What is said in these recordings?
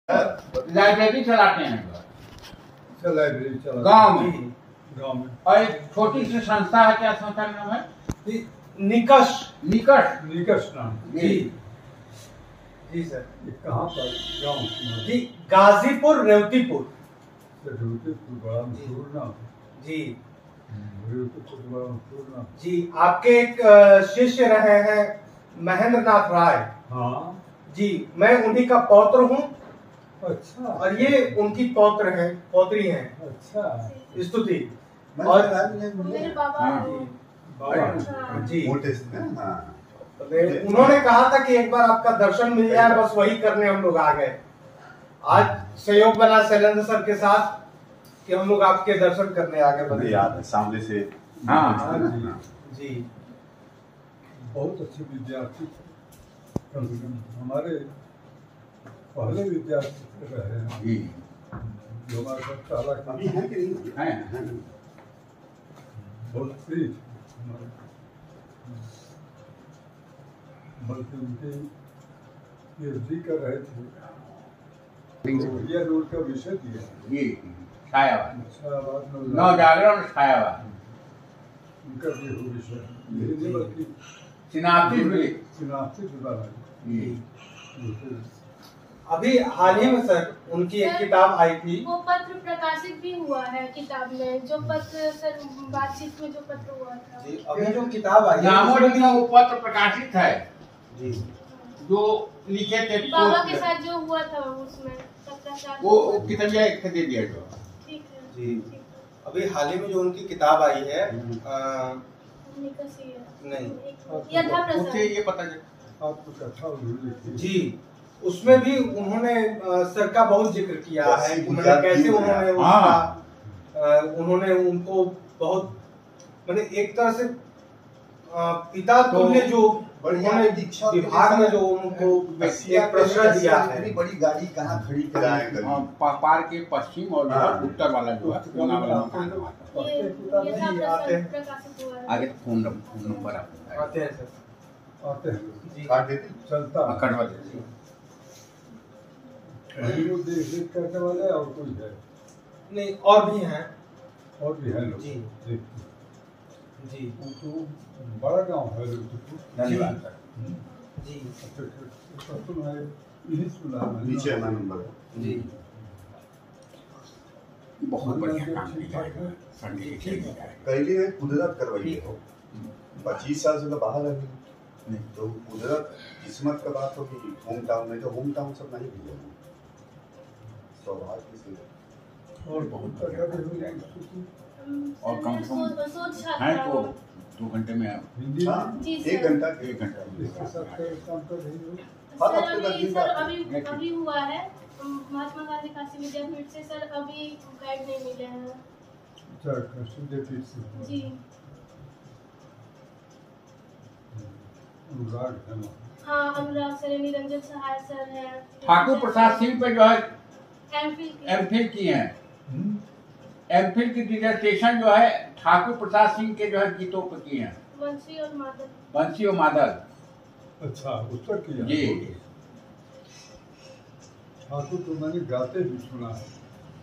Library चलाते हैं library चला गांव में। और एक हाँ। छोटी सी संस्था है, क्या संस्था का नाम है? निकष निकष नाम। जी जी सर। कहाँ पर गाँव? जी गाजीपुर रेवतीपुर। रेवतीपुर बड़ा मशहूर नाम जी। रेवतीपुर बड़ा मशहूर नाम जी। आपके एक शिष्य रहे हैं महेंद्र नाथ राय। हाँ जी, मैं उन्हीं का पौत्र हूँ। अच्छा। और ये उनकी पौत्री हैं। अच्छा। स्तुति और मेरे बाबा जी। हाँ। उन्होंने कहा था कि एक बार आपका दर्शन मिल जाए, बस वही करने हम लोग आ गए। आज सहयोग बना शैलेंद्र सर के साथ कि हम लोग आपके दर्शन करने आ गए। याद है सामने से। हाँ जी। बहुत अच्छे विद्यार्थी हमारे पहले विद्यार्थी रहे हैं जो हमारे साथ अभी है कि नहीं है? बहुत प्रिय बल्कि उनके पीएचडी कर रहे थे। यह रोड का विषय दिया छायावाद नवजागरण छायावाद उनका भी हो विषय नहीं बल्कि सिनाप्सिस अभी हाल ही में सर उनकी एक किताब आई थी। वो पत्र प्रकाशित भी हुआ है किताब में, जो पत्र सर बातचीत में जो पत्र हुआ था जी। अभी जो किताब आई है वो पत्र प्रकाशित है जी, जो लिखे थे बाबा के साथ जो हुआ था उसमें वो किताब दे दिया जो। ठीक है जी। अभी हाल ही में जो उनकी किताब आई है नहीं ये पता जी, उसमें भी उन्होंने सर का बहुत जिक्र किया है कि मतलब कैसे उन्होंने उन्होंने उनको बहुत मैंने एक तरह से पिता तुल्य जो उन्होंने विभाग में जो उनको एक प्रश्न दिया है। बड़ी गाड़ी कहाँ खड़ी कराएंगे? पार के पश्चिम और उत्तर वाला जो है कोना वाला आगे फोन नंबर आते हैं सर, आते हैं काट देते चलता कटवा देते देख करने वाले और कोई है नहीं, और भी हैं लोग जी जी। तो बड़ा गांव है धन्यवाद जी। यही सुना नीचे नंबर जी। बहुत बढ़िया काम किया है। पहले कुदरत करवाई हो 25 साल से तो बाहर है नहीं, तो कुदरत किस्मत का बात होगी। होम टाउन में तो होम टाउन सब नहीं भी सौभाग्य से और बहुत और कम से कम है तो 2 घंटे में हिंदी एक घंटा अभी हुआ है महात्मा गांधी काशी विद्यापीठ से सर। अभी गाइड नहीं मिले हैं जी। हाँ, अनुराग सर, निरंजन सहाय सर है। ठाकुर प्रसाद सिंह पे जो है एमफिल की है। एमफिल की डिसर्टेशन जो है ठाकुर प्रसाद सिंह के जो है गीतों पर की है। बंसी और मादल। अच्छा, उस पर किया जी। ठाकुर तो मैंने गाते भी सुना है।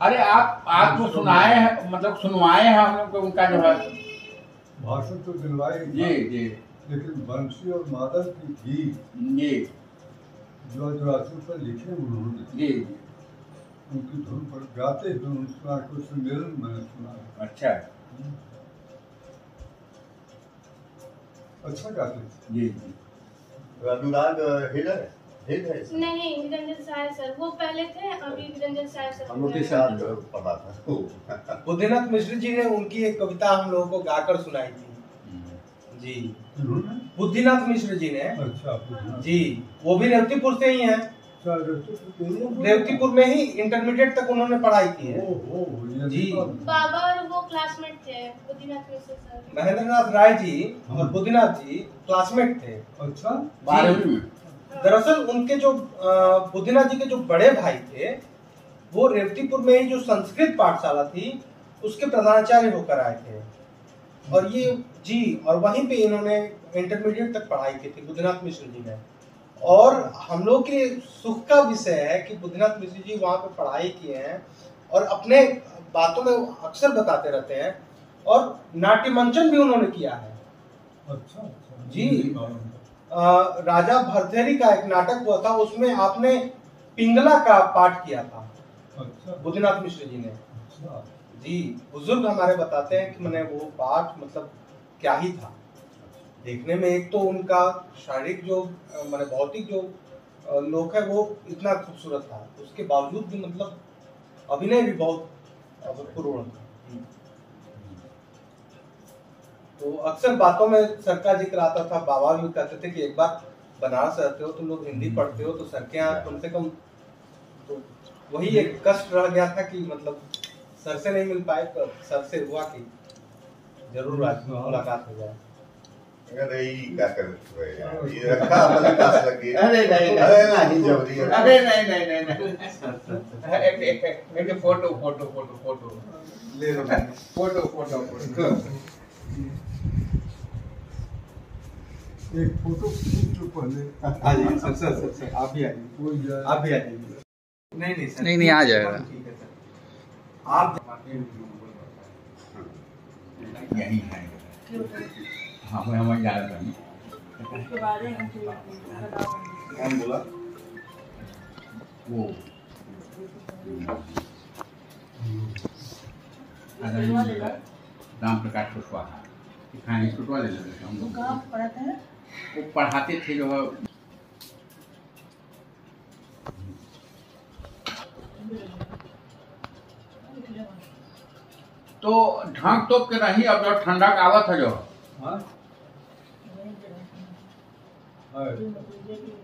अरे आप तो सुनाए हैं, मतलब सुनवाए हैं हम लोग को उनका जो है भाषण तो दिलवाए जी जी। लेकिन बंसी और मादल की गीत जी जो पर लिखे उन्होंने जी उनकी धुन पर गाते हुए सुना, कुछ सम्मेलन मैंने सुना। अच्छा अच्छा गाते जी। अनुराग हेड है नहीं, निरंजन सहाय सर वो पहले थे, अभी निरंजन सहाय सर हम लोग के साथ पढ़ा था। बुद्धिनाथ मिश्र जी ने उनकी एक कविता हम लोगों को गाकर सुनाई थी जी। बुद्धिनाथ मिश्र जी ने। अच्छा जी, वो भी रेवतीपुर से ही हैं। रेवतीपुर में ही इंटरमीडिएट तक उन्होंने पढ़ाई की है जी। बाबा और वो क्लासमेट थे बुद्धिनाथ मिश्र सर। महेंद्र नाथ राय जी और बुद्धिनाथ जी क्लासमेट थे। अच्छा, 12वीं में। दरअसल उनके जो बुद्धिनाथ जी के जो बड़े भाई थे वो रेवतीपुर में ही जो संस्कृत पाठशाला थी उसके प्रधानाचार्य होकर आए थे। और ये जी, और वहीं पे इन्होंने इंटरमीडिएट तक पढ़ाई की थी बुद्धिनाथ मिश्र जी ने। और हम लोग के सुख का विषय है कि बुद्धिनाथ मिश्र जी वहाँ पे पढ़ाई किए हैं और अपने बातों में अक्सर बताते रहते हैं, और नाट्य मंचन भी उन्होंने किया है। अच्छा जी, राजा भरथरी का एक नाटक हुआ था, उसमें आपने पिंगला का पाठ किया था। अच्छा, बुद्धिनाथ मिश्र जी ने। अच्छा जी, बुजुर्ग हमारे बताते हैं कि मैंने वो पाठ मतलब क्या ही था। देखने में एक तो उनका शारीरिक जो मैंने भौतिक जो लोक है वो इतना खूबसूरत था, उसके बावजूद भी मतलब अभिनय भी बहुत अभूतपूर्व था। तो अक्सर बातों में सर का जिक्र आता था, बाबा भी कहते थे कि एक बार बनारस रहते हो, तुम लोग हिंदी पढ़ते हो, तो सर के यहाँ कम से कम, तो वही एक कष्ट रह गया था कि मतलब सर से नहीं मिल पाए, तो सर से हुआ कि जरूर आज मुलाकात हो जाए। अरे क्या कर ये रखा अपने पास लगे। अरे नहीं नहीं जबरी। अरे नहीं एक फोटो फोटो फोटो फोटो ले लो फोटो फोटो फोटो एक फोटो खींच लो पहले। आइए सर आप भी आइए, आप भी आइए। नहीं सर, नहीं आ जाएगा। ठीक है सर, आप यही है। हाँ मैं हमारे जा रहा था। कौन बोला? वो राम प्रकाश कुशवाहा कहानी छुटवा ले लेते हम लोग। पढ़ाते हैं, वो पढ़ाते थे जो है तो ढाक तोप के रही। अब जो ठंडा का आवत है जो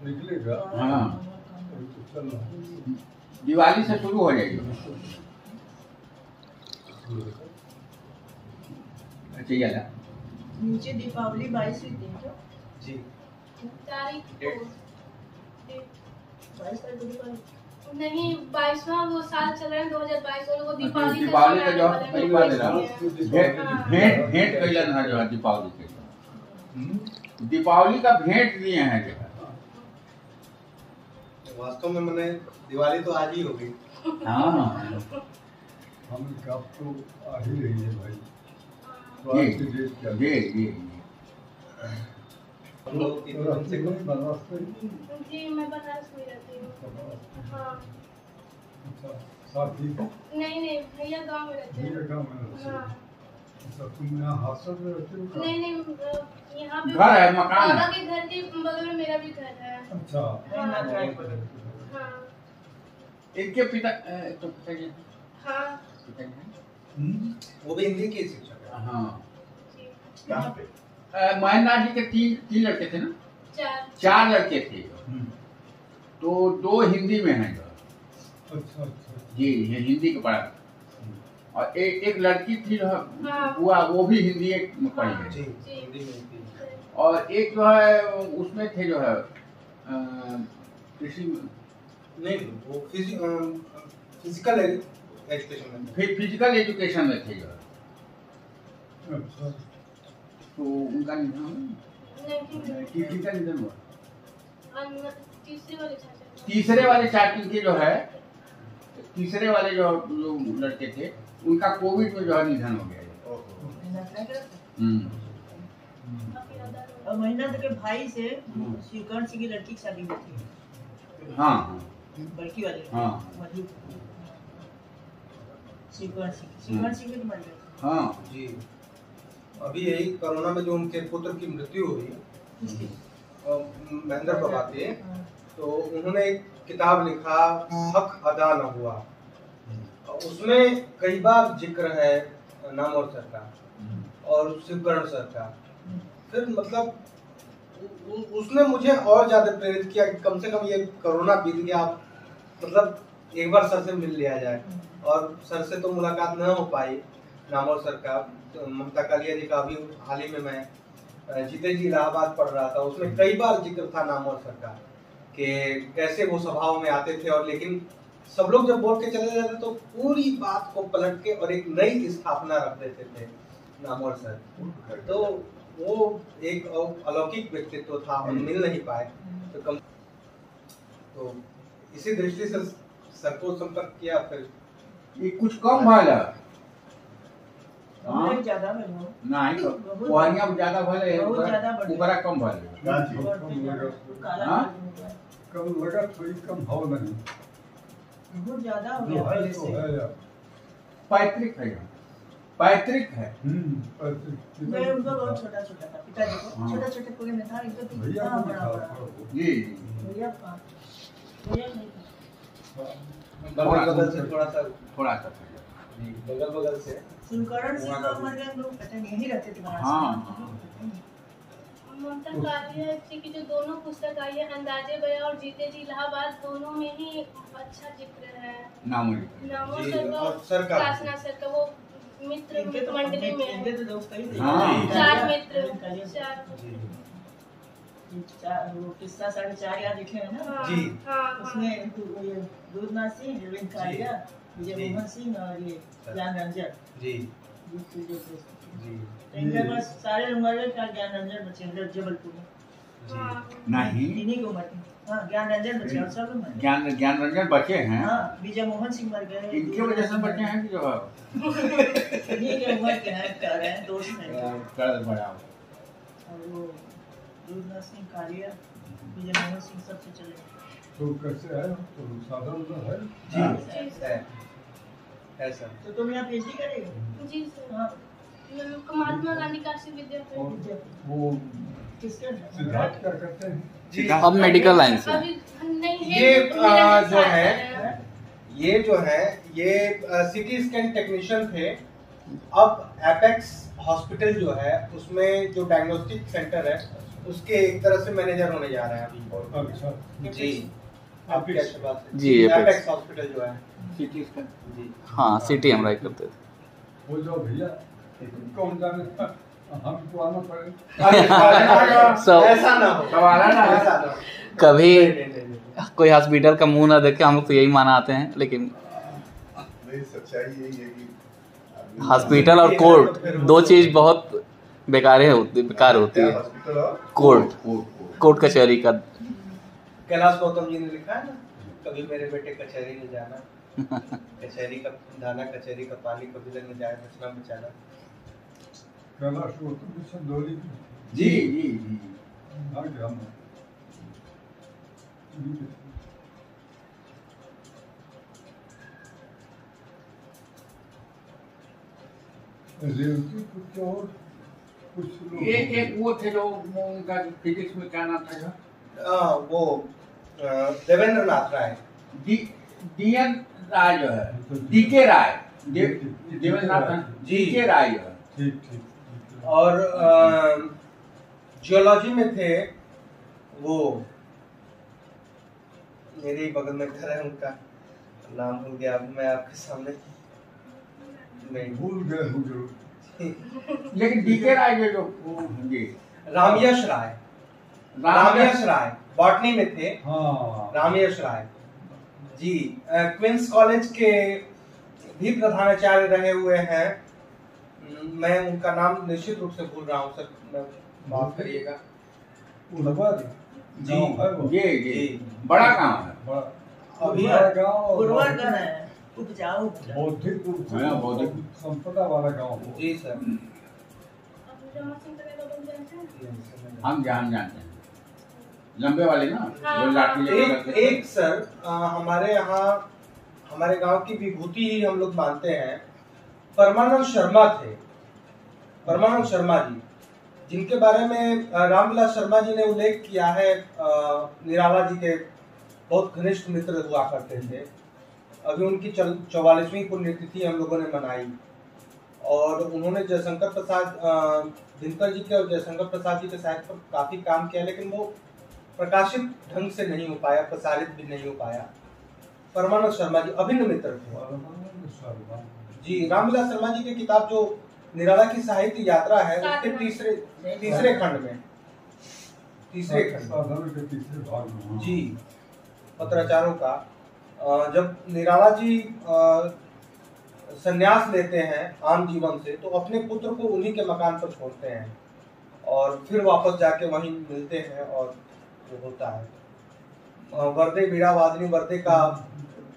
निकलेगा। हाँ चलो दिवाली से शुरू हो जाएगी। अच्छा ये नीचे दीपावली 22 दिन तो जी तारीख डेट। 22 तारीख को दीपावली। नहीं 22वां वो साल चल रहा है 2022 और वो दीपावली दीपावली का जो साल सही आने बात है वाला ना, है। भेंट भेंट कैलन है जो है दीपावली के, दीपावली का भेंट दिए हैं जो है। वास्तव में मैंने दिवाली तो आज ही हो गई। हाँ हम कब तो आ ही रही है भाई। तो जी आज की डेट क्या है? जी हम लोग की तो कम से कम बनारस से ही? जी मैं बनारस में रहती हूँ। हाँ अच्छा, साथी नहीं भैया गांव में रहते भैया हैं। गाँव में रहते हैं। हाँ अच्छा, तुम यहाँ हादसा में रहते हो क्या? नहीं यहाँ पे घर है, मकान है। बाबा के घर के बगल में मेरा भी घर है। अच्छा हाँ इनके पिता तो पिताजी हाँ पिताजी हैं? वो भी हिंदी के शिक्षक है। हाँ जी कहाँ पे? महेंद्र जी के तीन लड़के थे ना, चार चार लड़के थे तो दो हिंदी में हैं जो। अच्छा अच्छा जी ये हिंदी के पढ़ा, और एक लड़की थी जो है हाँ। बुआ, वो भी हिंदी में पढ़ी है। जी जी। हिंदी में थी। और एक जो है उसमें थे जो है कृषि नहीं वो फिजिकल एजुकेशन में थे। फिजिकल एजुकेशन में थे जो है। अच्छा। तो उनका निधन नहीं किसका निधन हुआ? तीसरे वाले चाचा तीसरे वाले चाची के जो है, तीसरे वाले जो लड़के थे उनका कोविड में जो है निधन हो गया। काफी याद आ रहा है। और महीना के भाई से शिवकर्ण सिंह की लड़की की शादी हुई थी, हाँ बड़की वाले हाँ। मधु शिवकर्ण सिंह की मर गई। हाँ जी अभी यही कोरोना में जो उनके पुत्र की मृत्यु हुई, महेंद्र बाबा थे, तो उन्होंने एक किताब लिखा हक अदा न हुआ। उसमें कई बार जिक्र है नामवर सर का और शिवकर्ण सर का। फिर मतलब उसने मुझे और ज्यादा प्रेरित किया कि कम से कम ये कोरोना बीत गया, मतलब एक बार सर से मिल लिया जाए। और सर से तो मुलाकात न हो पाई नामवर सर का। तो ममता कालिया जी का अभी हाल ही में मैं जीते जी इलाहाबाद पढ़ रहा था, उसमें कई बार जिक्र था नामवर सर का कि कैसे वो सभाओं में आते थे, और लेकिन सब लोग जब बोल के चले जाते तो पूरी बात को पलट के और एक नई स्थापना रख देते थे नामवर सर। तो वो एक अलौकिक व्यक्तित्व था, हम मिल नहीं पाए। तो तो इसी दृष्टि से सर को संपर्क किया, फिर ये कुछ कम भले बहुत ज्यादा में हो। नहीं तो कोहनिया में ज्यादा भले बहुत ज्यादा बढ़े। ऊपरा कम भले गांधी काला हाँ? कम लगा थोड़ी कम भाव नहीं बहुत ज्यादा हो जो गया है पहले तो से। है यार। पैतृक है पैतृक है मैं उनका बहुत छोटा छोटा था, पिताजी को हाँ। छोटा छोटा कोई में था, इनका तो भैया इतना को बड़ा बड़ा। दिखा जी जी भैया का भैया नहीं था। बगल से थोड़ा सा, थोड़ा सा बगल से सुनकरण सिंह तो हमारे यहाँ लोग कहते हैं यहीं रहते थे महाराष्ट्र हाँ। में। ममता कालिया जी की जो दोनों पुस्तक आई है, अंदाजे बया और जीते जी इलाहाबाद, दोनों में ही अच्छा जिक्र है। नाम नामो जी, सर और सर का कासना सर का वो मित्र इनके तो मंडली में इनके है। तो दोस्त ही थे। हाँ। चार मित्र कालिया। चार वो किस्सा 4.5 याद लिखे हैं ना, हाँ, जी। हाँ, उसमें ये दूधनाथ सिंह, रविंद्र कालिया, विजय जी। मोहन सिंह और ये ज्ञान रंजन, जी ये जो दोस्त थे। जी तो इनके पास सारे उम्र का ज्ञान रंजन बचे हैं जबलपुर में, हाँ। नहीं इन्हीं की उम्र के। हाँ, ज्ञान रंजन बचे और सब मर गए। ज्ञान रंजन बचे हैं हाँ, विजय मोहन सिंह मर गए। इनकी वजह से बचे हैं कि जो है इन्हीं के उम्र के हैं, कर रहे हैं, दोस्त हैं। कर बड़ा और वो दूधनाथ सिंह, कालिया, विजय मोहन सिंह सबसे चले गए। तो कैसे है तो साधन उधर है जी है सर। तो तुम यहाँ PhD करेगे? जी सर। हाँ, महात्मा गांधी काशी विद्यापीठ। और वो किसके? सिद्धार्थ क्या करते हैं जी अब मेडिकल लाइन से अभी नहीं है, ये, मेरा जो साथ है, ये जो है ये सिटी स्कैन टेक्नीशियन थे। अब एपेक्स हॉस्पिटल जो है उसमें जो डायग्नोस्टिक सेंटर है उसके एक तरह से मैनेजर होने जा रहे हैं अभी। अच्छा जी आप क्या बात है? जी, एपेक्स हॉस्पिटल जो है सिटी इसका जी हाँ सिटी हम राइट करते थे। वो जो भैया कौन जाने हमको आना पड़ेगा So- ऐसा ना हो, सवाल है ना ऐसा ना हो। कभी नहीं, नहीं, नहीं। कोई हॉस्पिटल का मुंह ना देखे हम लोग तो यही माना आते हैं, लेकिन नहीं सच्चाई यही है कि आदमी- हॉस्पिटल और कोर्ट दो चीज बहुत बेकार है बेकार होती क्या है। हॉस्पिटल और कोर्ट कोर्ट कचहरी का कैलाश गौतम जी ने लिखा है ना, कभी मेरे बेटे कचहरी में जाना, कचहरी का दाना कचहरी का पानी, कभी लग में जाए बचना बचाना। कैलाश वो तो संदोली जी जी जी आ गया हम रेवती कुछ और कुछ लोग ये एक वो थे जो उनका फिजिक्स में क्या नाम था वो देवेंद्र नाथ राय। डीएन राय जो है डीके राय देवेंद्र नाथ डीके राय जो है ठीक ठीक ठीक। और जियोलॉजी में थे वो, मेरे ही बगल में घर है, उनका नाम भूल गया अभी मैं आपके सामने नहीं। भूल गए हो जरूर लेकिन डीके राय जो जी रामयश राय, रामयश राय बॉटनी में थे। हाँ रामयश राय जी क्वींस कॉलेज के भी प्रधानाचार्य रहे हुए हैं। मैं उनका नाम निश्चित रूप से भूल रहा हूँ सर, माफ करिएगा। उड़वर जी, गाँव है वो जी जी। जी बड़ा काम है बड़ा अभी बड़ा गाँव और उर्वर है, उपजाऊ। बौद्धिक रूप से हाँ, बौद्धिक। संपदा वाला गाँव हो। जी सर। अब रमा सिंह का नाम जानते हैं? हम जानते हैं लंबे वाले ना जो लाठी लेके एक करते थे। एक सर हमारे यहाँ हमारे गांव की विभूति ही हम लोग मानते हैं, परमानंद शर्मा थे। परमानंद शर्मा जी, जिनके बारे में रामविलास शर्मा जी ने उल्लेख किया है, निराला जी के बहुत घनिष्ठ मित्र हुआ करते थे। अभी उनकी 44वीं पुण्यतिथि हम लोगों ने मनाई और उन्होंने जयशंकर प्रसाद दिनकर जी के और जयशंकर प्रसाद जी के साहित्य पर काफी काम किया, लेकिन वो प्रकाशित ढंग से नहीं हो पाया, प्रसारित भी नहीं हो पाया। परमानंद शर्मा जी अभिन्न मित्र थे जी। रामविलास शर्मा जी की किताब जो निराला की साहित्य यात्रा है उसके तीसरे खंड में साधन के तीसरे भाग में जी पत्राचारों का, जब निराला जी संन्यास लेते हैं आम जीवन से तो अपने पुत्र को उन्हीं के मकान पर छोड़ते हैं और फिर वापस जाके वहीं मिलते हैं और वो होता है। वर्दे बीड़ा वादनी वर्दे का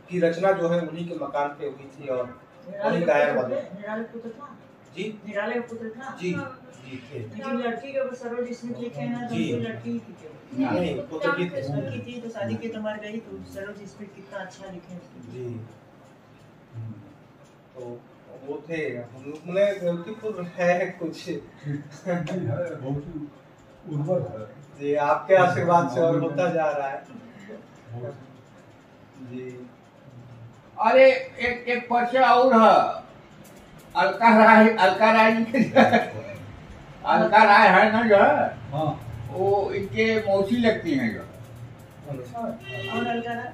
की रचना जो है उन्हीं के मकान पे हुई थी और वही गायन वाले निराले पुत्र था जी निराले पुत्र था जी जी थे लेकिन लड़की के सरोज स्मिथ लिखे हैं ना तो जी। वो लड़की ही थी केवल। नहीं पुत्र की थे लड़की थी तो शादी के तुम्हारे गई तो सरोज स्मिथ कितना अच्छा लिखे हैं उसके। जी तो वो थे हमने गलतीपुर है कुछ बहुत ही उर्वर है। जी आपके आशीर्वाद से और होता जा रहा है जी अरे एक पर्चा और है, अलका राय जी के जो है, अलका राय है ना जो है हाँ वो इनके मौसी लगती हैं जो और अलकारा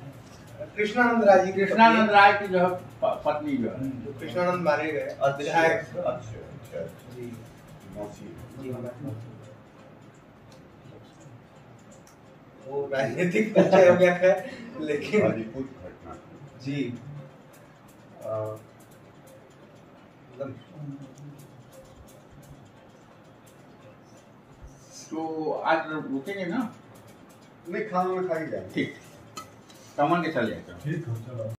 कृष्णानंद राय जी कृष्णानंद राय की जो है पत्नी जो है। जो कृष्णानंद मारे गए अच्छा विधायक अच्छा जी मौसी जी वो राजनीतिक परिचय हो गया है लेकिन गाजीपुर घटना जी तो आज रुकेंगे ना? नहीं खाना खा ही जाएंगे ठीक, सामान के चले जाते हैं। ठीक है चलो।